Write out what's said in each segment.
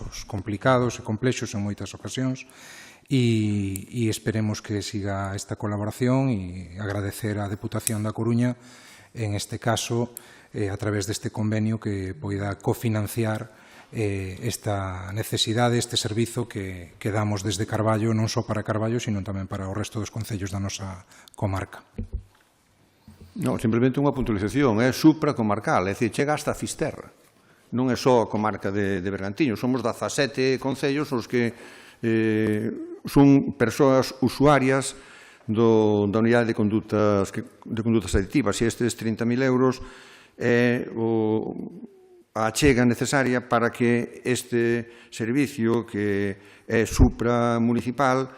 casos complicados e complexos en moitas ocasións, e esperemos que siga esta colaboración e agradecer á Deputación da Coruña, en este caso, a través deste convenio que poida cofinanciar esta necesidade, este servizo que damos desde Carballo, non só para Carballo, sino tamén para o resto dos concellos da nosa comarca. Non, simplemente unha puntualización, é supracomarcal, é dicir, chega hasta Fisterra. Non é só a comarca de Bergantiños, somos 17 concellos os que son persoas usuarias da unidade de condutas aditivas, e estes 30.000 euros é a achega necesaria para que este servicio, que é supramunicipal,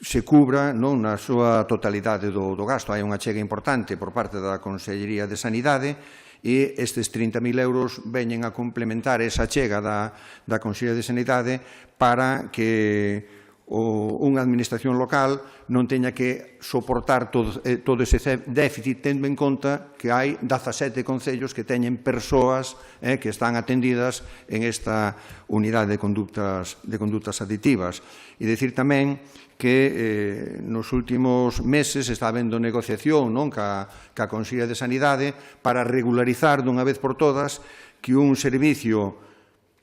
se cubra na súa totalidade do gasto. Hai unha achega importante por parte da Consellería de Sanidade, e estes 30.000 euros veñen a complementar esa achega da Consellería de Sanidade para que unha administración local non teña que soportar todo ese déficit, tendo en conta que hai 17 concellos que teñen persoas que están atendidas en esta unidade de condutas aditivas. E dicir tamén que nos últimos meses está habendo negociación ca Consellería de Sanidade para regularizar dunha vez por todas que un servicio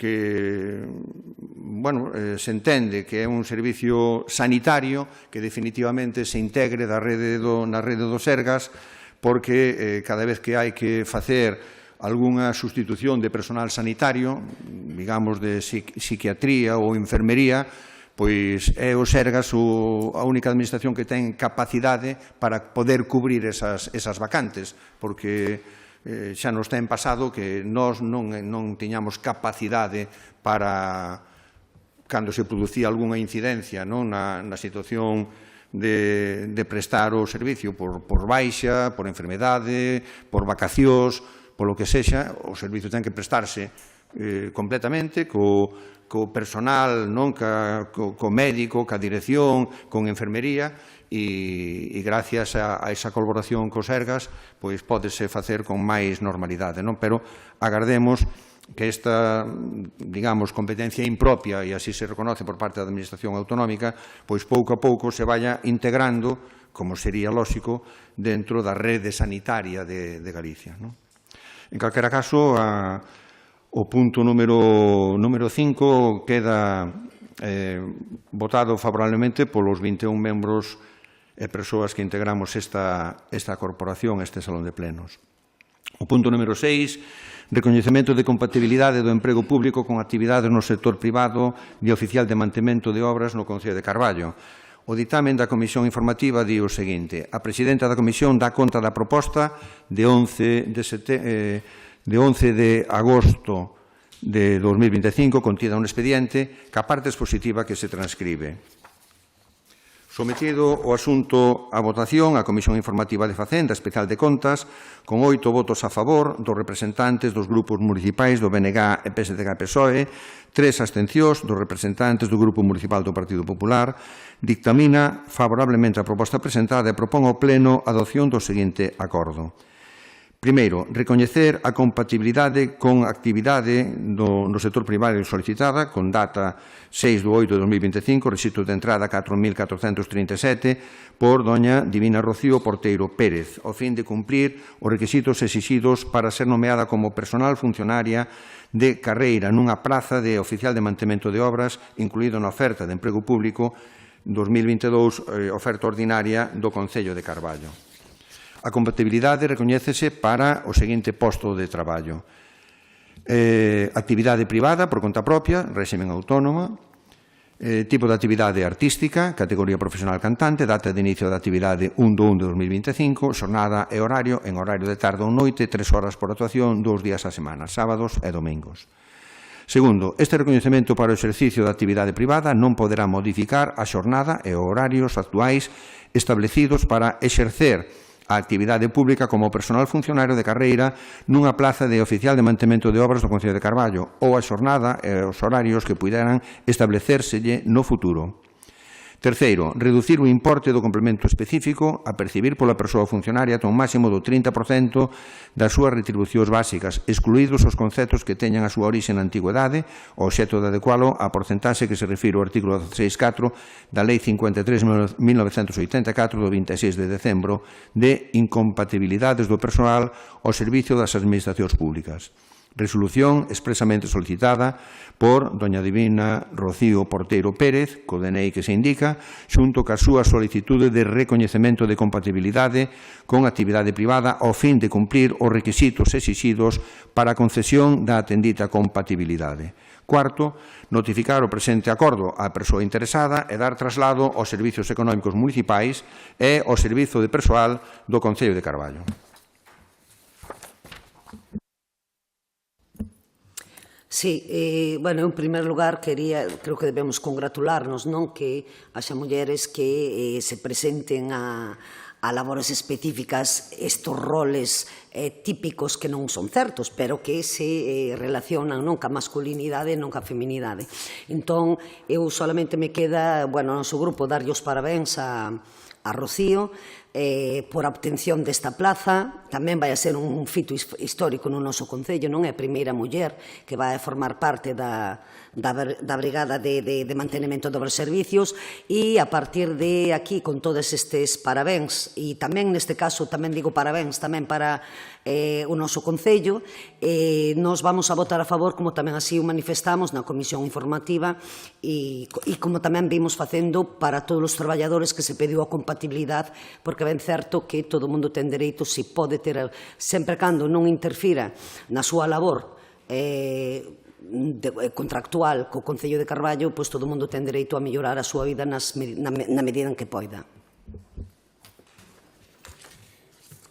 que se entende que é un servicio sanitario que definitivamente se integre na rede do Sergas, porque cada vez que hai que facer algunha sustitución de personal sanitario, digamos de psiquiatría ou enfermería, pois é o Sergas a única administración que ten capacidade para poder cubrir esas vacantes, porque xa nos ten pasado que nós non tiñamos capacidade para, cando se producía algunha incidencia na situación de prestar o servicio por baixa, por enfermedade, por vacacións, polo que sexa, o servicio ten que prestarse completamente co personal, co médico, ca dirección, con enfermería, e gracias a esa colaboración co Sergas pois pódese facer con máis normalidade, pero agardemos que esta, digamos, competencia impropia, e así se reconoce por parte da Administración Autonómica, pois pouco a pouco se vaya integrando, como sería lóxico, dentro da rede sanitaria de Galicia. En calquera caso, o punto número 5 queda votado favorablemente polos 21 membros e persoas que integramos esta corporación, este salón de plenos. O punto número 6, recoñecemento de compatibilidade do emprego público con actividades no sector privado de oficial de mantemento de obras no Concello de Carballo. O ditamen da Comisión Informativa di o seguinte: a presidenta da Comisión dá conta da proposta de 11 de agosto de 2025, contida un expediente, ca parte expositiva que se transcribe. Sometido o asunto a votación, a Comisión Informativa de Facenda Especial de Contas, con 8 votos a favor dos representantes dos grupos municipais do BNG e PSDG-PSOE, 3 abstencións dos representantes do Grupo Municipal do Partido Popular, dictamina favorablemente a proposta presentada e propón ao Pleno a adopción do seguinte acordo. Primeiro, recoñecer a compatibilidade con actividade no sector primario solicitada, con data 6 de 8 de 2025, rexistro de entrada 4.437, por doña Divina Rocío Porteiro Pérez, ao fin de cumplir os requisitos exixidos para ser nomeada como personal funcionaria de carreira nunha praza de oficial de mantemento de obras, incluído na oferta de emprego público 2022, oferta ordinaria do Concello de Carballo. A compatibilidade recoñécese para o seguinte posto de traballo: actividade privada por conta propia, réximen autónoma, tipo de actividade artística, categoría profesional cantante, data de inicio da actividade 1 de 1 de 2025, xornada e horario en horario de tarde ou noite, 3 horas por actuación, 2 días a semana, sábados e domingos. Segundo, este recoñecemento para o exercicio da actividade privada non poderá modificar a xornada e horarios actuais establecidos para exercer a actividade pública como personal funcionario de carreira nunha plaza de oficial de mantemento de obras do Concello de Carballo ou a xornada e os horarios que puderan establecérselle no futuro. Terceiro, reducir o importe do complemento específico a percibir pola persoa funcionaria ata un máximo do 30% das súas retribucións básicas, excluídos os conceptos que teñan a súa orixe na antigüedade, o obxecto de adecualo á porcentaxe que se refire ao artículo 16.4 da Lei 53/1984 do 26 de decembro de incompatibilidades do persoal ao servicio das administracións públicas. Resolución expresamente solicitada por doña Divina Rocío Porteiro Pérez, co DNI que se indica, xunto ca súa solicitude de recoñecemento de compatibilidade con actividade privada ao fin de cumprir os requisitos exixidos para a concesión da atendita compatibilidade. Cuarto, notificar o presente acordo á persoa interesada e dar traslado aos servicios económicos municipais e ao servizo de persoal do Concello de Carballo. Sí, bueno, en primer lugar, creo que debemos congratularnos, non, que haxa mulleres que se presenten a labores específicas, estos roles típicos que non son certos, pero que se relacionan non ca masculinidade e non ca feminidade. Entón, eu solamente me queda, bueno, no noso grupo, darlle os parabéns a Rocío por a obtención desta plaza. Tamén vai a ser un fito histórico no noso Concello, non é a primeira muller que vai a formar parte da Brigada de Mantenimento de Obras e Servicios, e a partir de aquí, con todos estes parabéns, e tamén neste caso tamén digo parabéns tamén para o noso Concello, nos vamos a votar a favor, como tamén así o manifestamos na Comisión Informativa, e como tamén vimos facendo para todos os traballadores que se pediu a compatibilidade, porque ben certo que todo o mundo ten dereito, se pode ter, sempre cando non interfira na súa labor contractual co Concello de Carballo, pois todo o mundo ten dereito a mellorar a súa vida na medida en que poida.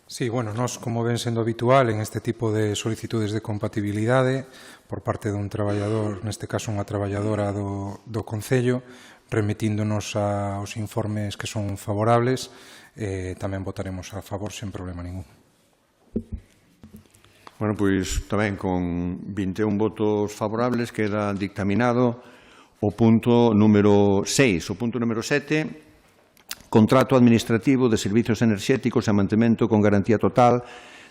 Sí, bueno, nós, como ven sendo habitual en este tipo de solicitudes de compatibilidade por parte dun traballador, neste caso unha traballadora do Concello, remitíndonos aos informes que son favorables, tamén votaremos a favor sen problema ningún. Bueno, pois tamén con 21 votos favorables queda dictaminado o punto número 6. O punto número 7, contrato administrativo de servicios enerxéticos e mantemento con garantía total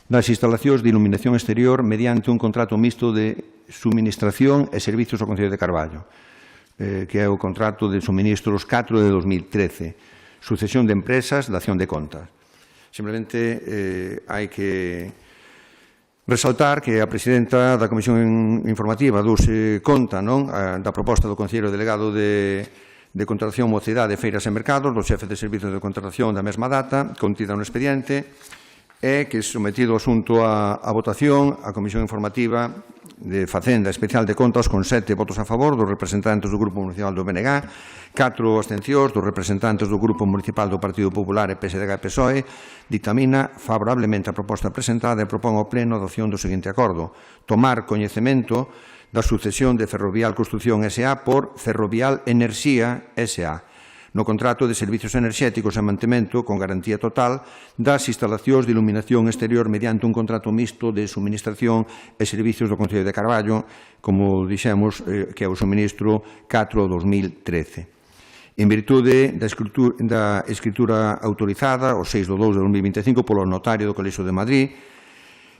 das instalacións de iluminación exterior mediante un contrato mixto de suministración e servicios ao Concello de Carballo, que é o contrato de suministros 4 de 2013. Sucesión de empresas, dación de contas. Simplemente hai que resaltar que a presidenta da Comisión Informativa douse conta da proposta do Conselleiro Delegado de Contratación, Mocidade, Feiras e Mercados, do xefe de servicios de contratación da mesma data, contida no expediente, e que sometido o asunto a votación, a Comisión Informativa de Facenda Especial de Contas con 7 votos a favor dos representantes do Grupo Municipal do BNG, 4 abstencións dos representantes do Grupo Municipal do Partido Popular e PSDG e PSOE, dictamina favorablemente a proposta presentada e propón ao Pleno a adopción do seguinte acordo: tomar coñecemento da sucesión de Ferrovial Construcción S.A. por Ferrovial Enerxía S.A. no contrato de servicios enerxéticos e mantemento con garantía total das instalacións de iluminación exterior mediante un contrato mixto de suministración e servicios do Concello de Carballo, como dixemos, que é o suministro 4/2013. En virtude da escritura autorizada, o 6/2/2025, polo notario do Colexio de Madrid,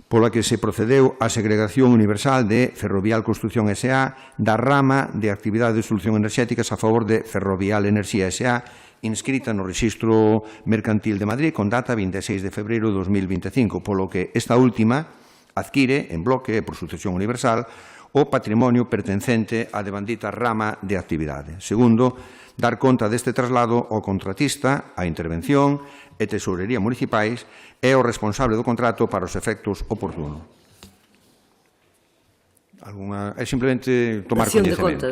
pola que se procedeu á segregación universal de Ferrovial Construcción S.A. da rama de actividade de solución enerxéticas a favor de Ferrovial Enerxía S.A., inscrita no Rexistro Mercantil de Madrid con data 26 de febreiro de 2025, polo que esta última adquire, en bloque e por sucesión universal, o patrimonio pertencente á devandita rama de actividade. Segundo, dar conta deste traslado ao contratista, a intervención e tesourería municipais é o responsable do contrato para os efectos oportunos. É simplemente tomar coñecemento.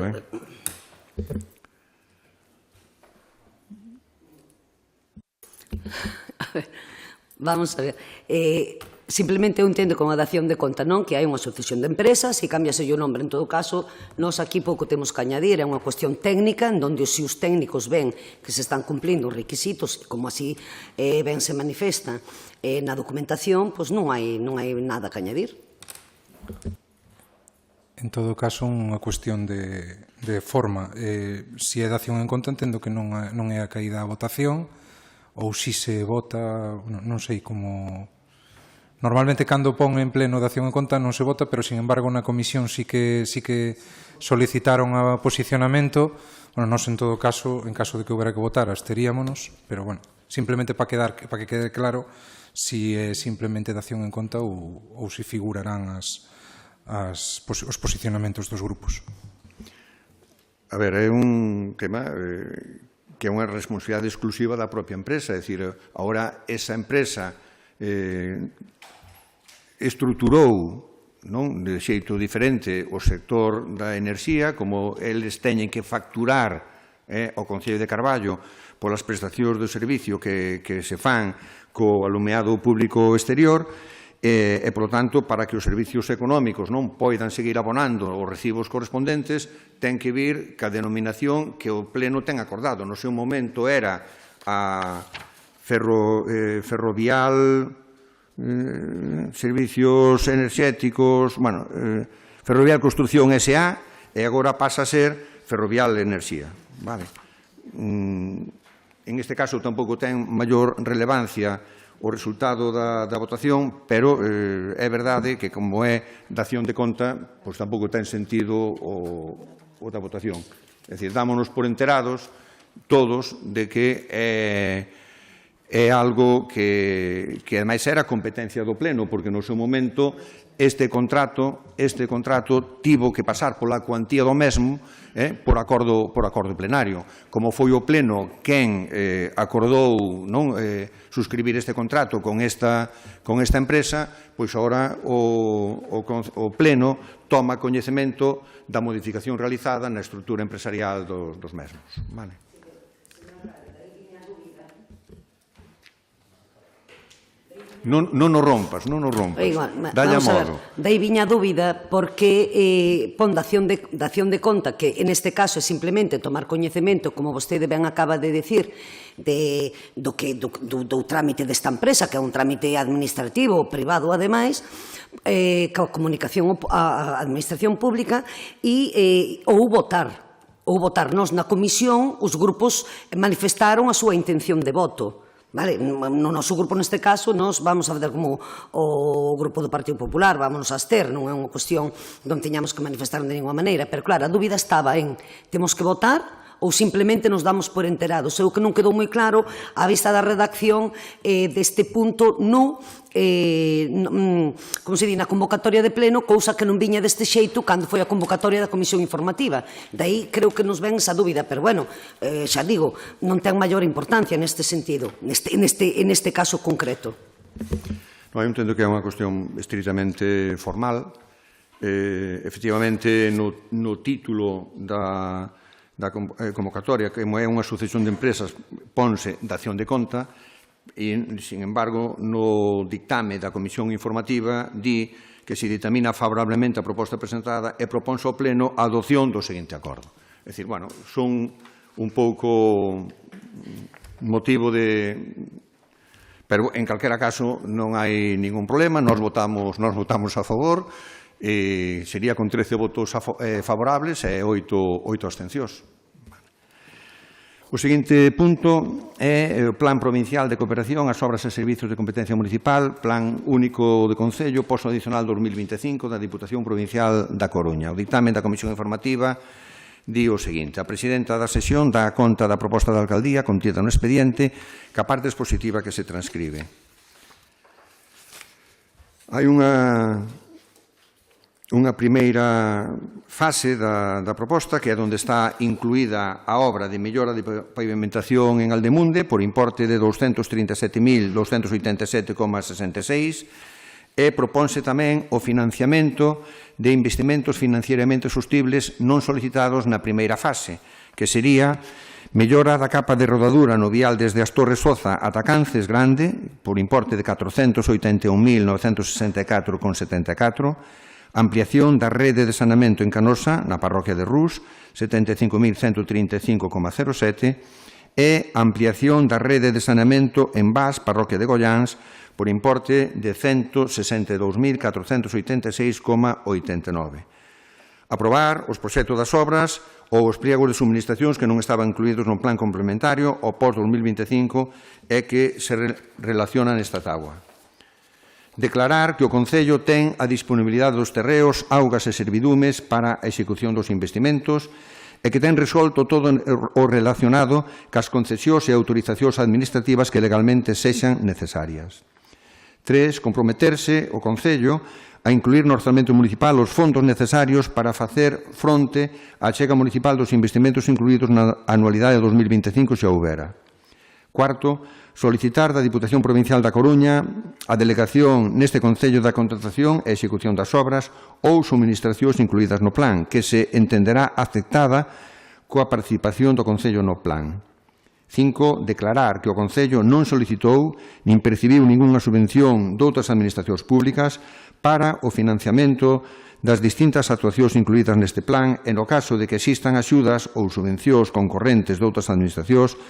Vamos a ver. Simplemente eu entendo con a dación de conta, non? Que hai unha sucesión de empresas e cámbiase o nombre. En todo caso, nós aquí pouco temos que añadir. É unha cuestión técnica en donde se os técnicos ven que se están cumplindo os requisitos, como así ben se manifesta na documentación, pois non hai nada que añadir. En todo caso, unha cuestión de forma. Se é dación en conta, entendo que non é a caída a votación, ou si se vota, non sei como... Normalmente, cando pon en pleno dación en conta, non se vota, pero, sin embargo, na comisión sí que solicitaron a posicionamento. Bueno, nós, en todo caso, en caso de que houbera que votar, absteríamonos, pero, bueno, simplemente para que quede claro si é simplemente dación en conta ou si figurarán os posicionamentos dos grupos. A ver, é un tema que é unha responsabilidade exclusiva da propia empresa. É dicir, agora esa empresa estruturou de xeito diferente o sector da enerxía, como eles teñen que facturar ao Concello de Carballo polas prestacións do servicio que se fan co alumeado público exterior, e, polo tanto, para que os servicios económicos non poidan seguir abonando os recibos correspondentes, ten que vir ca denominación que o Pleno ten acordado. No seu momento era a Ferrovial, Servicios Enerxéticos, bueno, Ferrovial Construcción S.A., e agora pasa a ser Ferrovial Enerxía. Vale. En este caso tampouco ten maior relevancia o resultado da votación, pero é verdade que, como é dación de conta, pois tampouco ten sentido o da votación. É dicir, dámonos por enterados todos de que é algo que ademais era competencia do Pleno, porque no seu momento este contrato tivo que pasar pola cuantía do mesmo por acordo plenario. Como foi o Pleno quen acordou suscribir este contrato con esta empresa, pois agora o Pleno toma coñecemento da modificación realizada na estrutura empresarial dos mesmos. Vale. Non nos rompas. Dalle a modo. Daí viña a dúbida porque pon dación de conta, que en este caso é simplemente tomar coñecemento, como vostede ben acaba de decir, do trámite desta empresa, que é un trámite administrativo, privado, ademais, coa comunicación á administración pública, e ou votar. Nós na comisión, os grupos manifestaron a súa intención de voto. Vale, no noso grupo, neste caso, nós vamos a fazer como o grupo do Partido Popular, vámonos a abster, non é unha cuestión non teñamos que manifestar de ninguna maneira, pero claro, a dúbida estaba en temos que votar ou simplemente nos damos por enterados. O que non quedou moi claro á vista da redacción deste punto como se di, na convocatoria de pleno, cousa que non viña deste xeito cando foi a convocatoria da Comisión Informativa. Daí creo que nos ven esa dúbida, pero bueno, xa digo, non ten maior importancia neste sentido, neste caso concreto. Eu entendo que é unha cuestión estritamente formal. Efectivamente, no título da convocatoria, que é unha sucesión de empresas, ponse dación de conta, e, sin embargo, no dictame da Comisión Informativa di que se ditamina favorablemente a proposta presentada e proponse ao Pleno a adopción do seguinte acordo. É dicir, bueno, son un pouco motivo de... Pero, en calquera caso, non hai ningún problema, nós votamos a favor, sería con 13 votos favorables e 8 abstencións. O seguinte punto é o Plan Provincial de Cooperación ás Obras e Servizos de Competencia Municipal, Plan Único de Concello, posto adicional 2025 da Diputación Provincial da Coruña. O dictamen da Comisión Informativa di o seguinte: a presidenta da sesión dá conta da proposta da alcaldía contida no expediente, que a parte expositiva que se transcribe. Hai unha primeira fase da proposta, que é onde está incluída a obra de mellora de pavimentación en Aldemunde por importe de 237.287,66 e proponse tamén o financiamento de investimentos financieramente sostibles non solicitados na primeira fase, que sería mellora da capa de rodadura no vial desde as Torres Soza ata Cances Grande por importe de 481.964,74, ampliación da rede de saneamento en Canosa, na parroquia de Rús, 75.135,07, e ampliación da rede de saneamento en Bas, parroquia de Golláns, por importe de 162.486,89. Aprobar os proxectos das obras ou os pliegos de suministracións que non estaban incluídos no plan complementario ao pós-2025 e que se relacionan nesta táboa. Declarar que o Concello ten a disponibilidade dos terreos, augas e servidumes para a execución dos investimentos e que ten resolto todo o relacionado cas concesións e autorizacións administrativas que legalmente sexan necesarias. 3. Comprometerse o Concello a incluir no orzamento municipal os fondos necesarios para facer fronte á achega municipal dos investimentos incluídos na anualidade de 2025 se houbera. 4. Solicitar da Diputación Provincial da Coruña a delegación neste Concello da contratación e execución das obras ou suministracións incluídas no plan, que se entenderá aceptada coa participación do Concello no plan. 5. Declarar que o Concello non solicitou nin percibiu ningunha subvención doutras administracións públicas para o financiamento das distintas actuacións incluídas neste plan e no caso de que existan axudas ou subvencións concorrentes doutras administracións,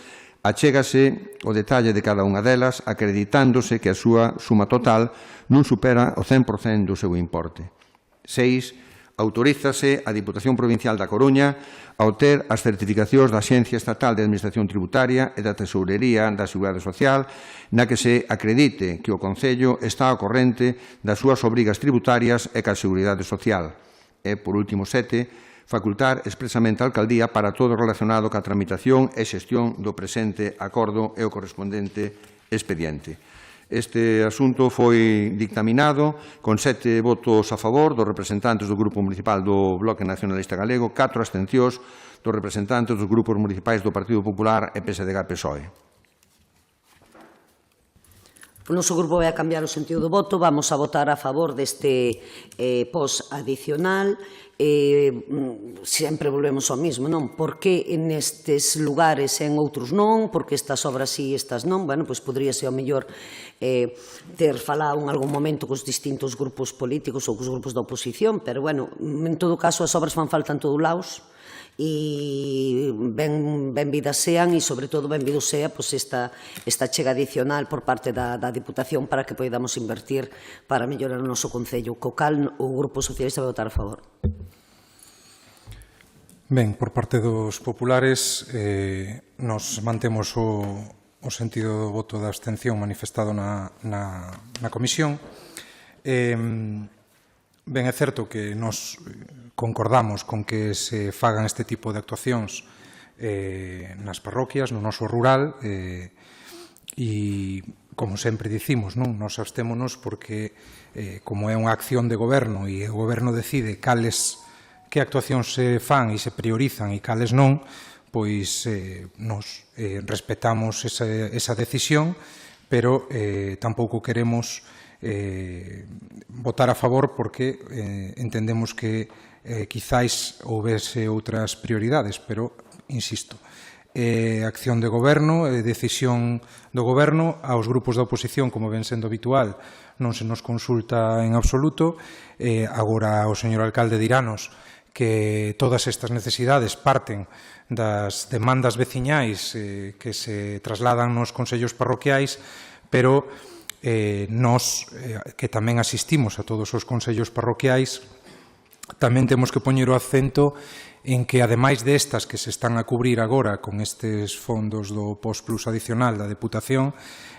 achégase o detalle de cada unha delas acreditándose que a súa suma total non supera o 100% do seu importe. 6. Autorízase a Diputación Provincial da Coruña a obter as certificacións da Axencia Estatal de Administración Tributaria e da Tesourería da Seguridade Social na que se acredite que o Concello está ao corrente das súas obrigas tributarias e ca Seguridade Social. E, por último, 7. Facultar expresamente a Alcaldía para todo relacionado ca tramitación e xestión do presente acordo e o correspondente expediente. Este asunto foi dictaminado con 7 votos a favor dos representantes do Grupo Municipal do Bloque Nacionalista Galego, 4 abstencións dos representantes dos grupos municipais do Partido Popular e PSDG-PSOE. O noso grupo vai a cambiar o sentido do voto. Vamos a votar a favor deste pos adicional. Sempre volvemos ao mismo, non? Por que nestes lugares e en outros non? Por que estas obras sí e estas non? Bueno, pois podría ser ao mellor ter falado en algún momento cos distintos grupos políticos ou cos grupos da oposición, pero, bueno, en todo caso, as obras fan falta en todos lados e benvidas sean e, sobre todo, benvido sea esta chega adicional por parte da Diputación para que podamos invertir para mellorar o noso Concello, co cal o Grupo Socialista vai votar a favor. Ben, por parte dos populares, nos mantemos o sentido do voto da abstención manifestado na comisión. Ben, é certo que nos concordamos con que se fagan este tipo de actuacións nas parroquias, no noso rural, e, como sempre dicimos, non? Nos abstémonos porque, como é unha acción de goberno e o goberno decide que actuacións se fan e se priorizan e cales non, pois nos respetamos esa decisión, pero tampouco queremos votar a favor porque entendemos que quizáis houvese outras prioridades, pero, insisto, acción de goberno, decisión do goberno, aos grupos da oposición, como ven sendo habitual, non se nos consulta en absoluto. Agora o señor alcalde dirános que todas estas necesidades parten das demandas veciñais que se trasladan nos consellos parroquiais, pero nós, que tamén asistimos a todos os consellos parroquiais, tamén temos que poñer o acento en que, ademais destas que se están a cubrir agora con estes fondos do Postplus adicional da Deputación,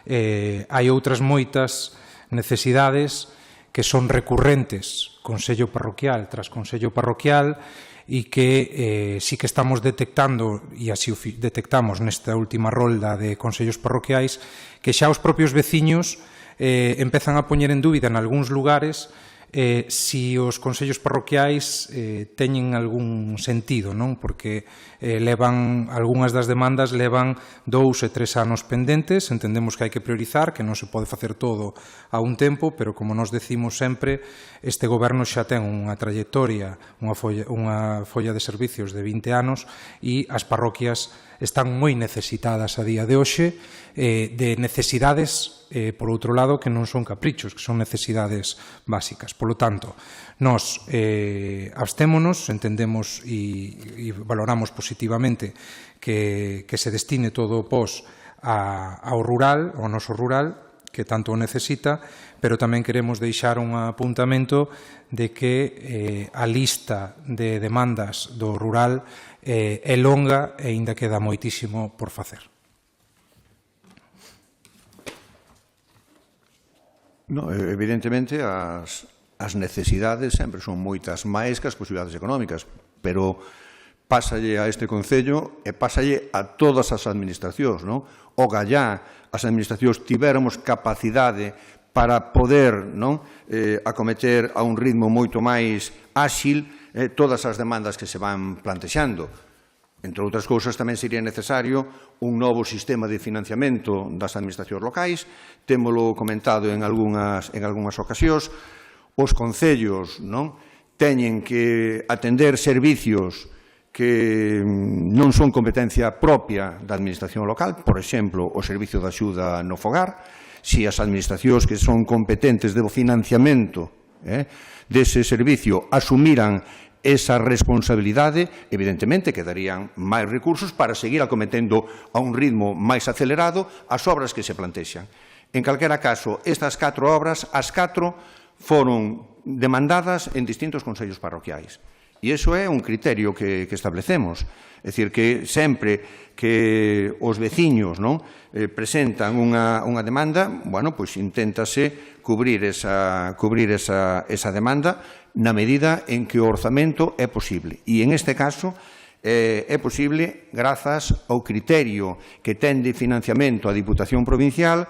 hai outras moitas necesidades que son recurrentes, consello parroquial tras consello parroquial, e que sí que estamos detectando, e así o detectamos nesta última rolda de consellos parroquiais, que xa os propios veciños empezan a poñer en dúbida en algúns lugares si os consellos parroquiais teñen algún sentido, non? Porque algunhas das demandas levan 2 e 3 anos pendentes. Entendemos que hai que priorizar, que non se pode facer todo a un tempo, pero, como nos decimos sempre, este goberno xa ten unha trayectoria, unha folla de servicios de 20 anos e as parroquias están moi necesitadas a día de hoxe de necesidades, por outro lado, que non son caprichos, que son necesidades básicas. Por lo tanto, nós abstémonos, entendemos e valoramos positivamente que se destine todo o POS ao rural, ao noso rural, que tanto o necesita, pero tamén queremos deixar un apuntamento de que a lista de demandas do rural é longa e ainda queda moitísimo por facer. No, evidentemente, as necesidades sempre son moitas máis que as posibilidades económicas, pero pásalle a este Concello e pásalle a todas as administracións, non? O gallá, as administracións tivéramos capacidade para poder acometer a un ritmo moito máis áxil todas as demandas que se van plantexando. Entre outras cousas, tamén sería necesario un novo sistema de financiamento das administracións locais. Témolo comentado en algunhas ocasións. Os concellos teñen que atender servicios que non son competencia propia da administración local, por exemplo, o servicio de axuda no fogar. Si as administracións que son competentes do financiamento dese servicio asumiran esa responsabilidade, evidentemente quedarían máis recursos para seguir acometendo a un ritmo máis acelerado as obras que se plantexan. En calquera caso, estas 4 obras, as 4 foron demandadas en distintos consellos parroquiais. E iso é un criterio que establecemos. É dicir, que sempre que os veciños presentan unha demanda, pois inténtase cubrir esa demanda na medida en que o orzamento é posible. E en este caso é posible grazas ao criterio que ten de financiamento a Diputación Provincial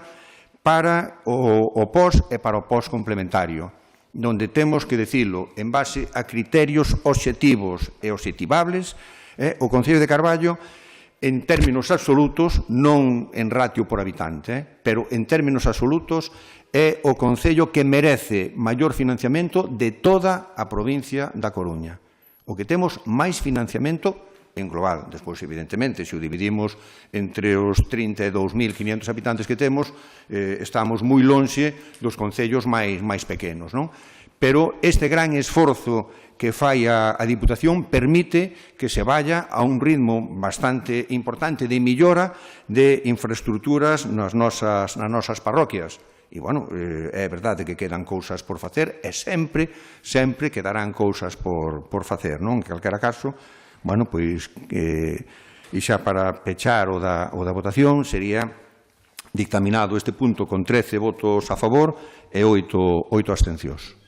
para o POS e para o POS complementario, donde temos que dicilo en base a criterios obxectivos e obxectivables. O Concello de Carballo, en términos absolutos, non en ratio por habitante, pero en términos absolutos é o concello que merece maior financiamento de toda a provincia da Coruña. O que temos máis financiamento en global. Despois, evidentemente, se o dividimos entre os 32.500 habitantes que temos, estamos moi lonxe dos concellos máis pequenos, non? Pero este gran esforzo que fai a Diputación permite que se vaya a un ritmo bastante importante de millora de infraestructuras nas nosas parroquias. E, é verdade que quedan cousas por facer e sempre quedarán cousas por facer, non? En calquera caso, pois, e xa para pechar o da votación, sería dictaminado este punto con 13 votos a favor e 8 abstencións.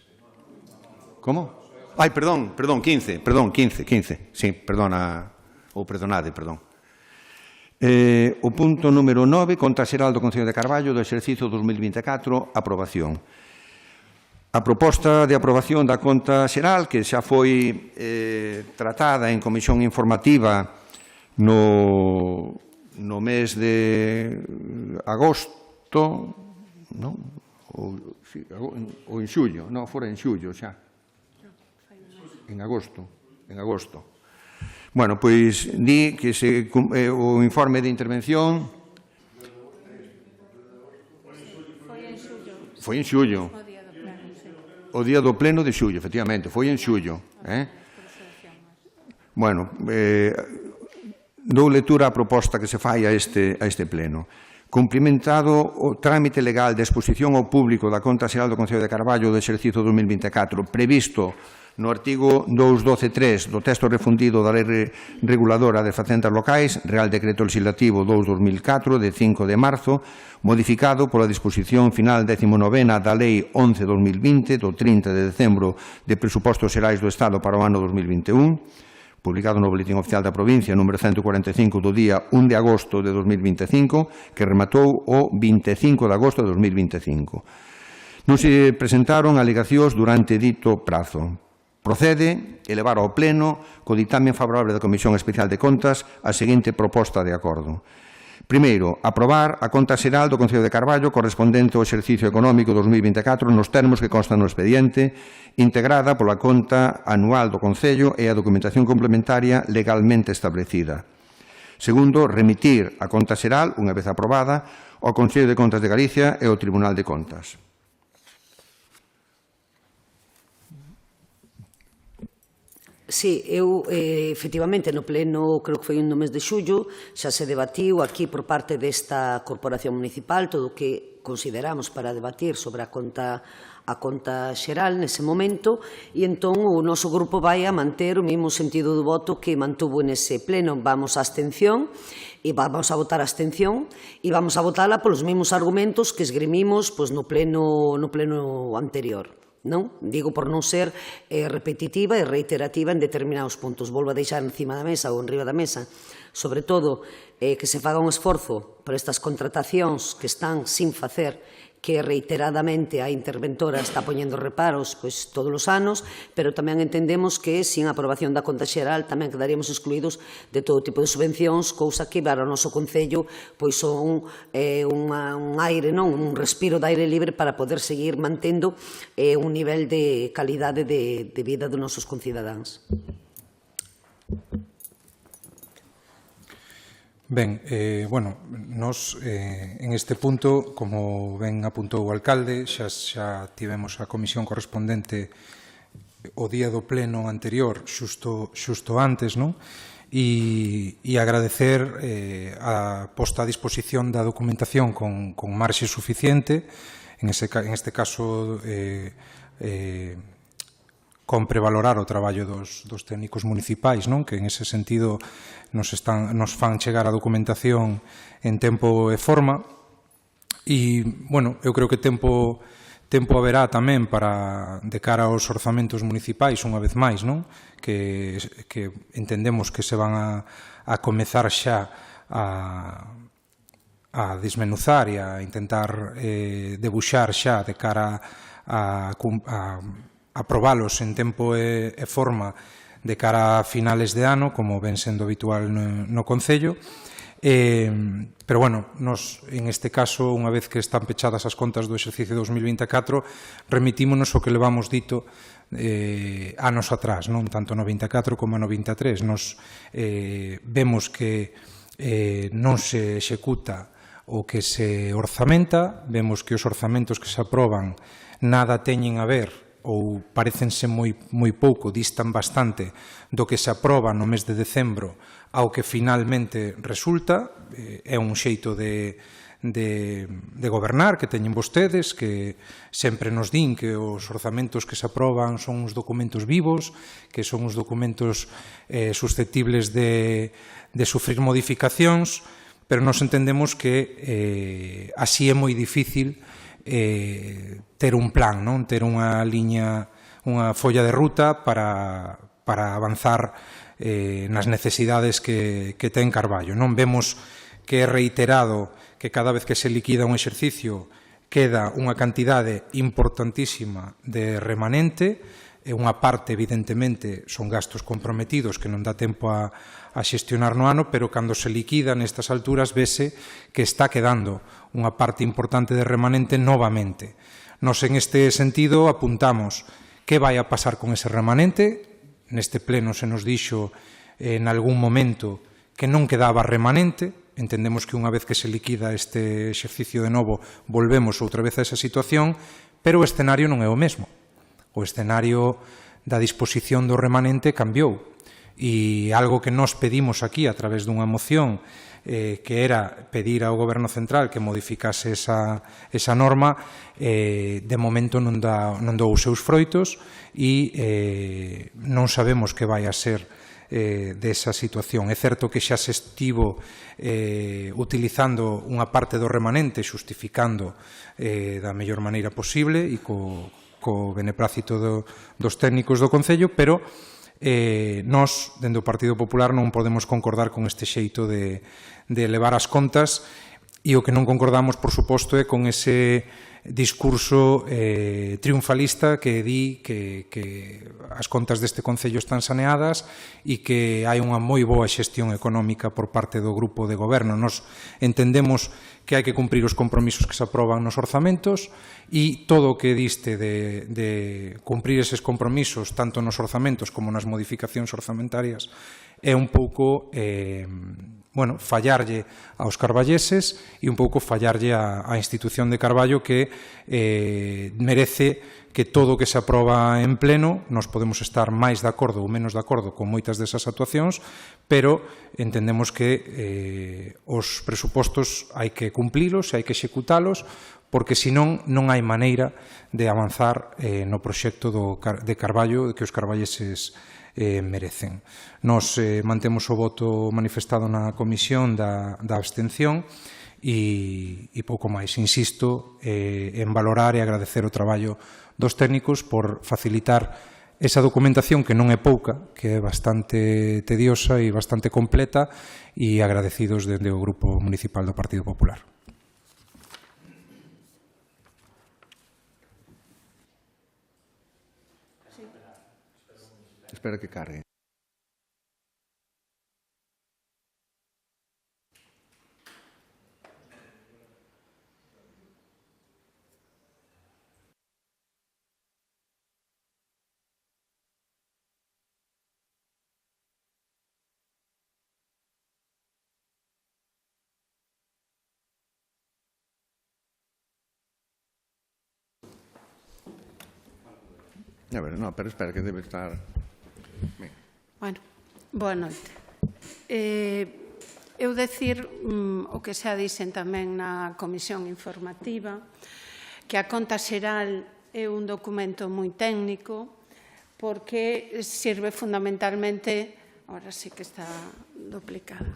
Como? Ai, perdón, 15. Sí, perdonade. O punto número 9, conta xeral do Concello de Carballo do exercicio 2024, aprobación. A proposta de aprobación da conta xeral, que xa foi tratada en comisión informativa no mes de agosto, ou en xullo, non, fora en xullo xa. En agosto. Pois di que o informe de intervención foi en xullo. O día do pleno de xullo, efectivamente, foi en xullo. Dou lectura á proposta que se fai a este pleno. Cumplimentado o trámite legal de exposición ao público da conta xeral do Concello de Carballo do exercicio 2024 previsto no artigo 212.3 do texto refundido da Lei Reguladora de Facendas Locais, Real Decreto Legislativo 2/2004, de 5 de marzo, modificado pola disposición final 19ª da Lei 11/2020, do 30 de decembro de Presupostos Xerais do Estado para o ano 2021, publicado no Boletín Oficial da Provincia, número 145, do día 1 de agosto de 2025, que rematou o 25 de agosto de 2025. Non se presentaron alegacións durante dito prazo. Procede elevar ao Pleno, co ditame favorable da Comisión Especial de Contas, a seguinte proposta de acordo. Primeiro, aprobar a conta xeral do Concello de Carballo correspondente ao exercicio económico 2024 nos termos que constan no expediente, integrada pola conta anual do Concello e a documentación complementaria legalmente establecida. Segundo, remitir a conta xeral, unha vez aprobada, ao Consello de Contas de Galicia e ao Tribunal de Contas. Sí, eu, efectivamente, no pleno, creo que foi no mes de xullo, xa se debatiu aquí por parte desta Corporación Municipal todo o que consideramos para debatir sobre a conta xeral nese momento, e entón o noso grupo vai a manter o mesmo sentido do voto que mantuvo nese pleno. Vamos a abstención, e vamos a votar a abstención, e vamos a votala polos mesmos argumentos que esgrimimos no pleno anterior. Non? Digo por non ser repetitiva e reiterativa en determinados puntos. Volvo a deixar encima da mesa ou enriba da mesa, sobre todo, que se faga un esforzo por estas contratacións que están sin facer, que reiteradamente a interventora está poñendo reparos todos os anos, pero tamén entendemos que sin a aprobación da conta xeral tamén quedaríamos excluídos de todo tipo de subvencións, cousa que para o noso Concello son un aire, un respiro de aire libre para poder seguir mantendo un nivel de calidade de vida dos nosos concidadáns. Ben, nos en este punto, como ben apuntou o alcalde, xa tivemos a comisión correspondente o día do pleno anterior, xusto antes, non? E agradecer a posta a disposición da documentación con marxe suficiente, en este caso compre valorar o traballo dos técnicos municipais, non? Que en ese sentido nos fan chegar a documentación en tempo e forma. E, eu creo que tempo haberá tamén para, de cara aos orzamentos municipais, unha vez máis, non? Que entendemos que se van a comezar xa a desmenuzar e a intentar debuxar xa de cara a aprobalos en tempo e forma de cara a finales de ano, como ven sendo habitual no Concello. Pero, nos, en este caso, unha vez que están pechadas as contas do exercicio 2024, remitímonos o que levamos dito anos atrás, non tanto no 24 como no 23. Nos vemos que non se executa o que se orzamenta, vemos que os orzamentos que se aproban nada teñen a ver ou parecense moi pouco, distan bastante do que se aproba no mes de decembro ao que finalmente resulta. É un xeito de gobernar que teñen vostedes, que sempre nos din que os orzamentos que se aproban son uns documentos vivos, que son uns documentos susceptibles de sufrir modificacións, pero nos entendemos que así é moi difícil ter un plan, non? Ter unha liña, unha folla de ruta para avanzar nas necesidades que ten Carballo. Non vemos que é reiterado que cada vez que se liquida un exercicio queda unha cantidade importantísima de remanente, e unha parte, evidentemente, son gastos comprometidos que non dá tempo a xestionar no ano, pero cando se liquida nestas alturas vese que está quedando unha parte importante de remanente novamente. Nos, en este sentido, apuntamos que vai a pasar con ese remanente. Neste pleno se nos dixo en algún momento que non quedaba remanente. Entendemos que unha vez que se liquida este exercicio de novo volvemos outra vez a esa situación, pero o escenario non é o mesmo. O escenario da disposición do remanente cambiou. E algo que nos pedimos aquí a través dunha moción que era pedir ao Goberno Central que modificase esa norma, de momento non dou os seus froitos e non sabemos que vai a ser desa situación. É certo que xa se estivo utilizando unha parte do remanente xustificando da mellor maneira posible e co beneplácito dos técnicos do Concello, pero nós, dende o Partido Popular, non podemos concordar con este xeito de elevar as contas, e o que non concordamos, por suposto, é con ese discurso triunfalista que di que as contas deste Concello están saneadas e que hai unha moi boa xestión económica por parte do grupo de goberno. Nos entendemos que hai que cumprir os compromisos que se aproban nos orzamentos, e todo o que diste de cumprir eses compromisos, tanto nos orzamentos como nas modificacións orzamentarias, é un pouco fallarlle aos carballeses e un pouco fallarlle á institución de Carballo que merece que todo o que se aproba en pleno nos podemos estar máis de acordo ou menos de acordo con moitas desas actuacións, pero entendemos que os presupostos hai que cumplilos e hai que executalos porque senón non hai maneira de avanzar no proxecto de Carballo que os carballeses merecen. Nos mantemos o voto manifestado na comisión da abstención e pouco máis. Insisto en valorar e agradecer o traballo dos técnicos por facilitar esa documentación que non é pouca, que é bastante tediosa e bastante completa, e agradecidos dende o Grupo Municipal do Partido Popular. Espera que cargue. A ver, no, pero espera que debe estar... Bueno, boa noite. Eu decir o que xa dixen tamén na comisión informativa, que a conta xeral é un documento moi técnico porque sirve fundamentalmente... Ahora sí que está duplicada.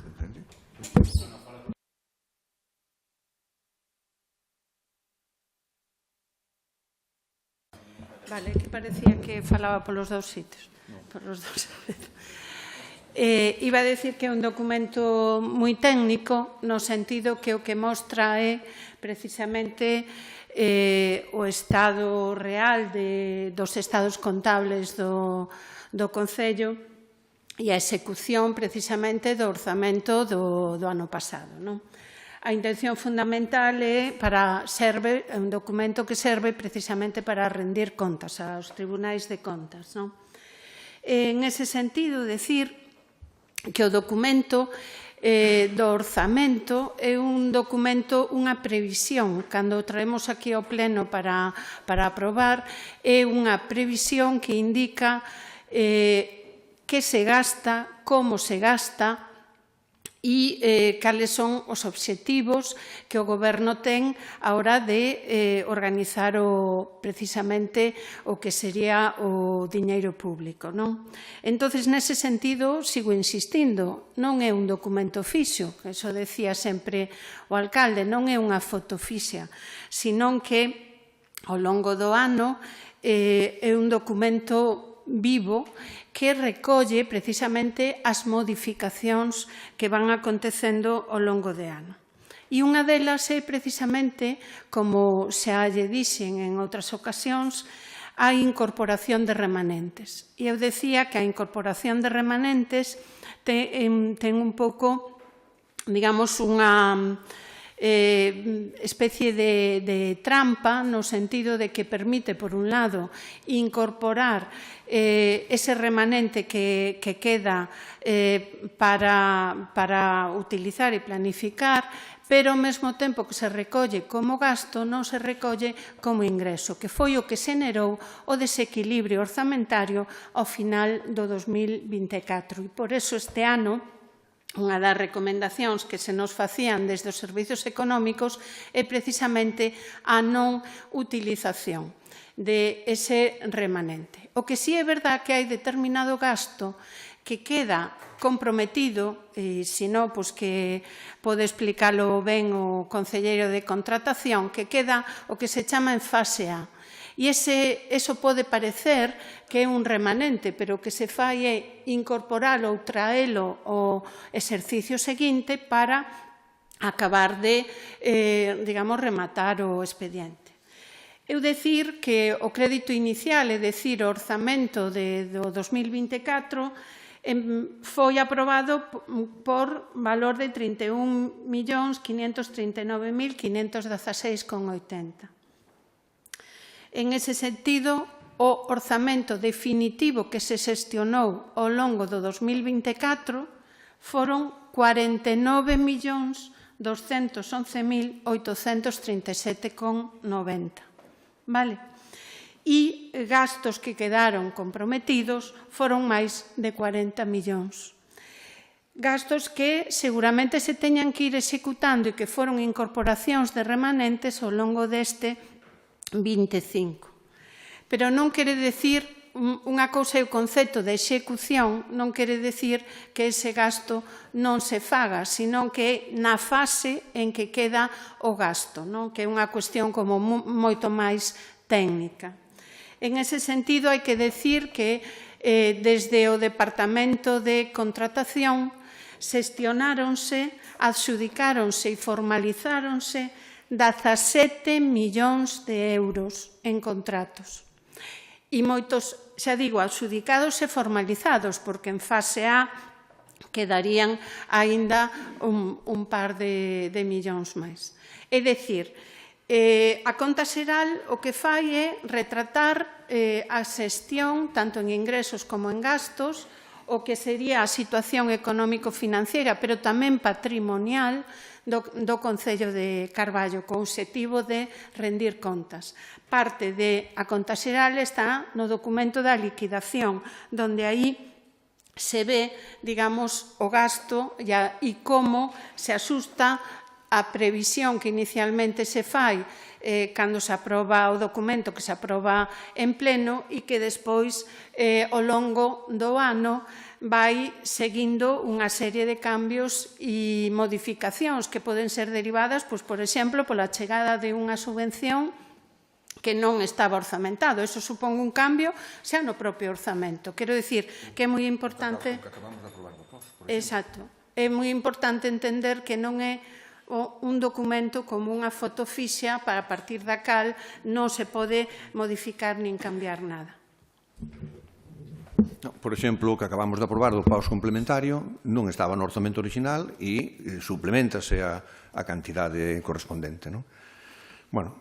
Vale, que parecía que falaba polos dous sitios. Polos dous. Iba a decir que é un documento moi técnico no sentido que o que mostra é precisamente o estado real dos estados contables do Concello e a execución precisamente do orzamento do ano pasado, non? A intención fundamental é un documento que serve precisamente para rendir contas aos tribunais de contas. En ese sentido, decir que o documento do orzamento é un documento, unha previsión. Cando o traemos aquí ao pleno para aprobar, é unha previsión que indica que se gasta, como se gasta, e cales son os obxectivos que o Goberno ten a hora de organizar precisamente o que sería o diñeiro público. Entón, nese sentido, sigo insistindo, non é un documento fixo, que iso decía sempre o alcalde, non é unha foto fixa, senón que ao longo do ano é un documento vivo que recolle precisamente as modificacións que van acontecendo ao longo de ano. E unha delas é precisamente, como xa lle dixen en outras ocasións, a incorporación de remanentes. E eu decía que a incorporación de remanentes ten un pouco, digamos, unha especie de trampa no sentido de que permite, por un lado, incorporar ese remanente que queda para utilizar e planificar, pero ao mesmo tempo que se recolle como gasto, non se recolle como ingreso, que foi o que xenerou o desequilibrio orzamentario ao final do 2024. E por eso este ano, unha das recomendacións que se nos facían desde os servizos económicos é precisamente a non utilización de ese remanente. O que sí é verdad que hai determinado gasto que queda comprometido, e se non, pois que pode explicalo ben o concelleiro de contratación, que queda o que se chama en fase A. E eso pode parecer que é un remanente, pero o que se fai é incorporalo ou traelo ao exercicio seguinte para acabar de, digamos, rematar o expediente. Eu decir que o crédito inicial, é dicir, o orzamento do 2024, foi aprobado por valor de 31.539.516,80. En ese sentido, o orzamento definitivo que se xestionou ao longo do 2024 foron 49.211.837,90. Vale? E gastos que quedaron comprometidos foron máis de 40 millóns. Gastos que seguramente se teñan que ir executando e que foron incorporacións de remanentes ao longo deste 25. Pero non quere decir, unha cousa é o concepto de execución, non quere decir que ese gasto non se faga, senón que é na fase en que queda o gasto, que é unha cuestión como moito máis técnica. En ese sentido, hai que decir que desde o Departamento de Contratación xestionáronse, adxudicáronse e formalizáronse 17 millóns de euros en contratos. E moitos, xa digo, adxudicados e formalizados, porque en fase A quedarían aínda un par de millóns máis. É dicir, a conta xeral o que fai é retratar a xestión, tanto en ingresos como en gastos, o que sería a situación económico-financiera, pero tamén patrimonial do Concello de Carballo, co obxectivo de rendir contas. Parte da conta xeral está no documento da liquidación, donde aí se ve, digamos, o gasto e como se asusta a previsión que inicialmente se fai cando se aproba o documento que se aproba en pleno e que despois, ao longo do ano, vai seguindo unha serie de cambios e modificacións que poden ser derivadas, por exemplo, pola chegada de unha subvención que non estaba orzamentado. Eso supón un cambio xa no propio orzamento. Quero dicir que é moi importante... Exacto. É moi importante entender que non é un documento como unha foto fixa para a partir da cal non se pode modificar nin cambiar nada. Por exemplo, o que acabamos de aprobar do paus complementario non estaba no orzamento original e suplementase a cantidade correspondente. Bueno,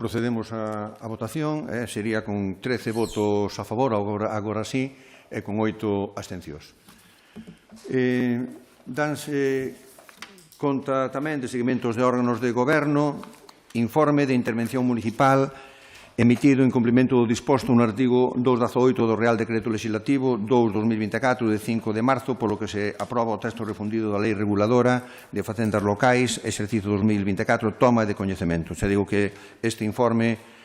procedemos a votación, sería con 13 votos a favor, agora sí, e con 8 abstencións. Danse conta tamén de seguimentos de órganos de goberno, informe de intervención municipal emitido en cumprimento do disposto no artigo 218 do Real Decreto Legislativo 2/2024 de 5 de marzo, polo que se aproba o texto refundido da Lei Reguladora de Facendas Locais, exercicio 2024, toma de coñecemento. Xa digo que este informe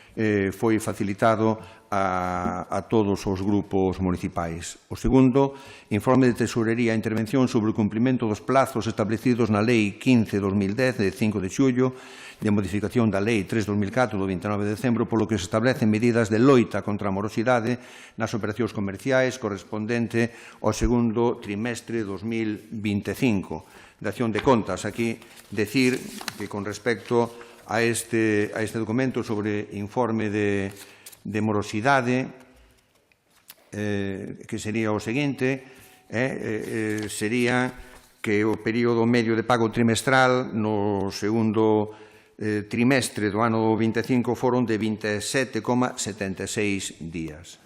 foi facilitado a todos os grupos municipais. O segundo, informe de Tesorería e intervención sobre o cumprimento dos plazos establecidos na Lei 15/2010 de 5 de xullo de modificación da Lei 3/2004 do 29 de decembro, polo que se establecen medidas de loita contra a morosidade nas operacións comerciais correspondente ao segundo trimestre 2025. De acción de contas, aquí decir que con respecto a este documento sobre informe de morosidade, que sería o seguinte, sería que o período medio de pago trimestral no segundo trimestre do ano 25 foron de 27,76 días.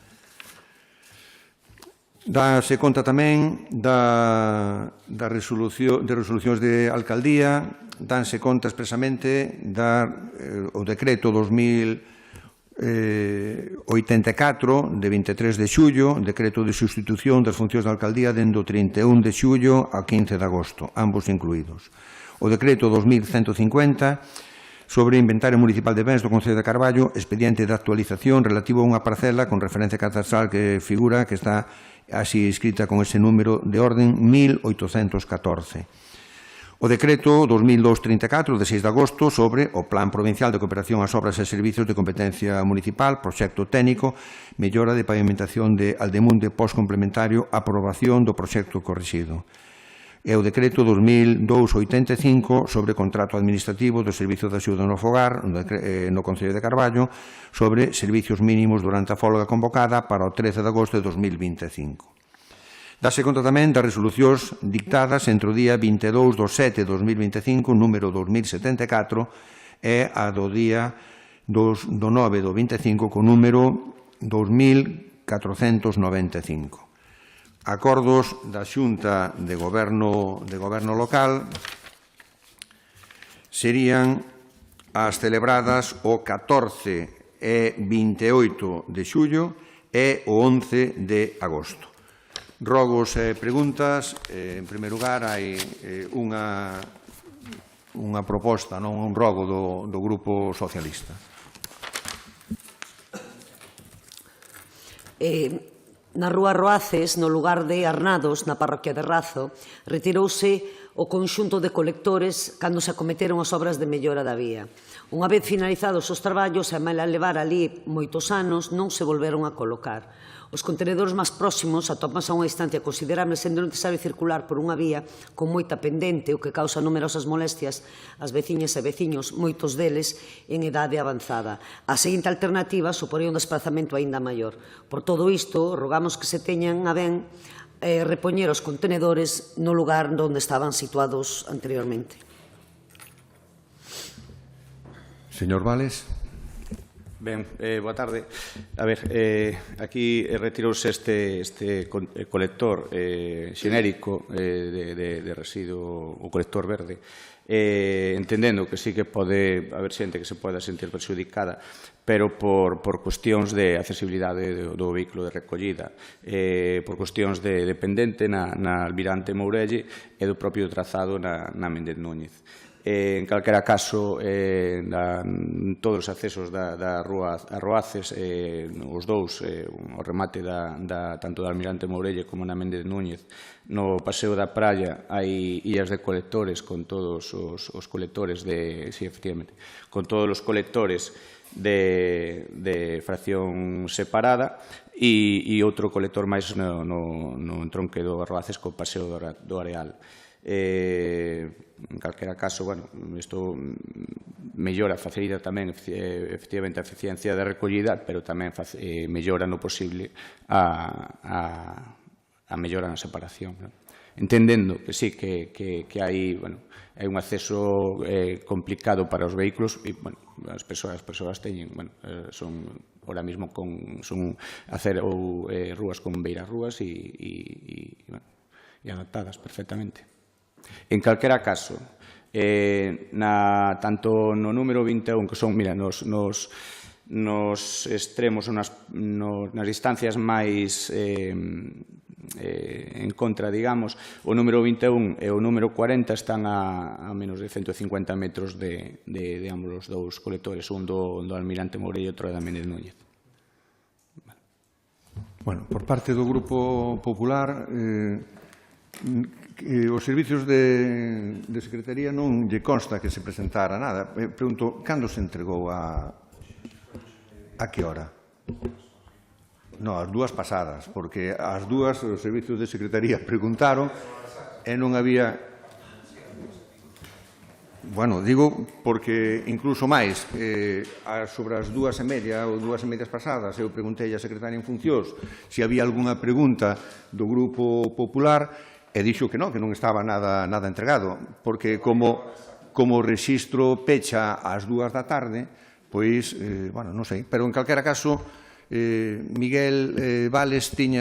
Dáse conta tamén de resolucións de alcaldía, danse conta expresamente do decreto 2084 de 23 de xullo, decreto de sustitución das funcións da alcaldía dende o 31 de xullo a 15 de agosto, ambos incluídos. O decreto 2150 sobre inventario municipal de bens do Concello de Carballo, expediente de actualización relativo a unha parcela con referencia catastral que figura, que está así escrita con ese número de orden 1814. O decreto 2234 de 6 de agosto sobre o Plan Provincial de Cooperación ás Obras e Servicios de Competencia Municipal, proxecto técnico, mellora de pavimentación de Aldemunde postcomplementario, aprobación do proxecto corrixido. E o decreto 2285 sobre contrato administrativo do Servicio de Axuda no Fogar no Concello de Carballo sobre servicios mínimos durante a folga convocada para o 13 de agosto de 2025. Dase conta tamén das resolucións dictadas entre o día 22 de 7 de 2025, número 2074, e a do día 9 do 25, con número 2495. acordos da Xunta de Goberno local serían as celebradas o 14 e 28 de xullo e o 11 de agosto. Rogos e preguntas. En primeiro lugar, hai unha proposta, non un rogo do Grupo Socialista. Na Rúa Roaces, no lugar de Arnados, na parroquia de Razo, retirouse o conxunto de colectores cando se acometeron as obras de mellora da vía. Unha vez finalizados os traballos, e maila levar ali moitos anos, non se volveron a colocar. Os contenedores máis próximos atópanse a unha distancia considerable, sendo necesario circular por unha vía con moita pendente, o que causa numerosas molestias ás veciñas e veciños, moitos deles en idade avanzada. A seguinte alternativa suporía un desplazamento aínda maior. Por todo isto, rogamos que se teñan a ben repoñer os contenedores no lugar onde estaban situados anteriormente. Señor Vales. Ben, boa tarde. A ver, aquí retirouse este colector xenérico de residuo, o colector verde, entendendo que sí que pode haber xente que se poda sentir perxudicada, pero por cuestións de accesibilidade do vehículo de recollida, por cuestións de pendente na Almirante Mourelle e do propio trazado na Méndez Núñez. En calquera caso, todos os accesos da Rúa a Roaces, os dous, o remate tanto da Almirante Mourelle como na Méndez Núñez, no Paseo da Praia hai illas de colectores con todos os colectores con todos os colectores de fracción separada e outro colector máis no entronque do Roaces co Paseo do Areal. En calquera caso, isto mellora, facilita tamén efectivamente a eficiencia da recollida, pero tamén mellora no posible a mellora na separación. Entendendo que sí, que hai un acceso complicado para os vehículos e as persoas teñen, son ahora mesmo hacer rúas con beirarrúas e adaptadas perfectamente. En calquera caso, tanto no número 21, que son, nos extremos, nas distancias máis en contra, digamos, o número 21 e o número 40 están a menos de 150 metros de ambos os dous colectores, un do Almirante Mourelle e outro da Méndez Núñez. Bueno, por parte do Grupo Popular, os servicios de Secretaría non lle consta que se presentara nada. Pregunto, cando se entregou a que hora? Non, as dúas pasadas, porque as dúas os servicios de Secretaría preguntaron e non había... Bueno, digo porque incluso máis, sobre as 2:30 ou 2:30 pasadas, eu preguntei á Secretaria en funcións se había algunha pregunta do Grupo Popular e dixo que non estaba nada entregado, porque como o rexistro pecha ás 2 da tarde, pois, non sei, pero en calquera caso, Miguel Vales, ti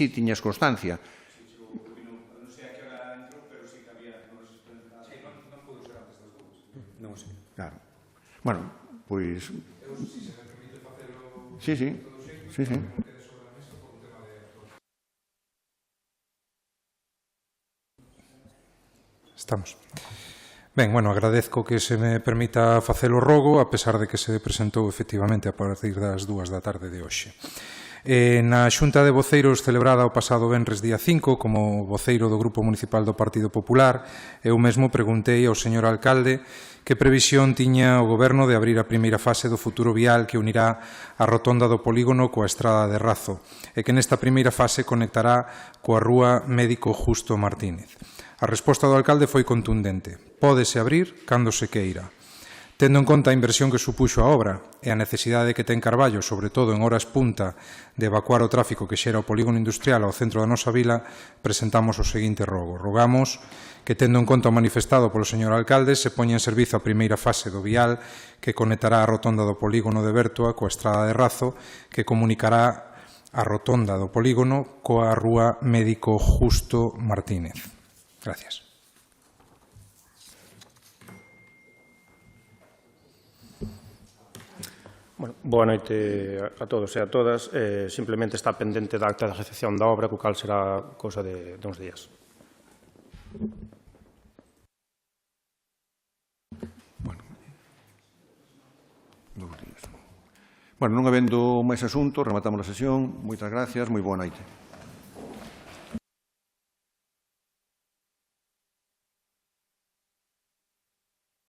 tiñas constancia. Non sei a que hora entrou, pero sí que había no rexistro de entrada. Non pudo ser antes das 2. Non sei. Claro. Bueno, pois... Eu, se me permite facelo... Sí. Estamos. Ben, agradezco que se me permita facer o rogo, a pesar de que se presentou efectivamente a partir das 2 da tarde de hoxe. Na Xunta de Voceiros celebrada o pasado venres día 5, como voceiro do Grupo Municipal do Partido Popular, eu mesmo preguntei ao señor alcalde que previsión tiña o Goberno de abrir a primeira fase do futuro vial que unirá a rotonda do polígono coa estrada de Razo e que nesta primeira fase conectará coa rúa Médico Justo Martínez. A resposta do alcalde foi contundente. Pódese abrir cando se queira. Tendo en conta a inversión que supuxo a obra e a necesidade que ten Carballo, sobre todo en horas punta, de evacuar o tráfico que xera o polígono industrial ao centro da nosa vila, presentamos o seguinte rogo. Rogamos que, tendo en conta o manifestado polo señor alcalde, se poña en servizo a primeira fase do vial que conectará a rotonda do polígono de Bertoa coa estrada de Razo, que comunicará a rotonda do polígono coa rúa Médico Justo Martínez. Gracias. Bueno, boa noite a todos e a todas. Simplemente está pendente da acta de recepción da obra, co cal será cousa de uns días. Bueno, non habendo máis asuntos, rematamos a sesión. Moitas gracias, moi boa noite.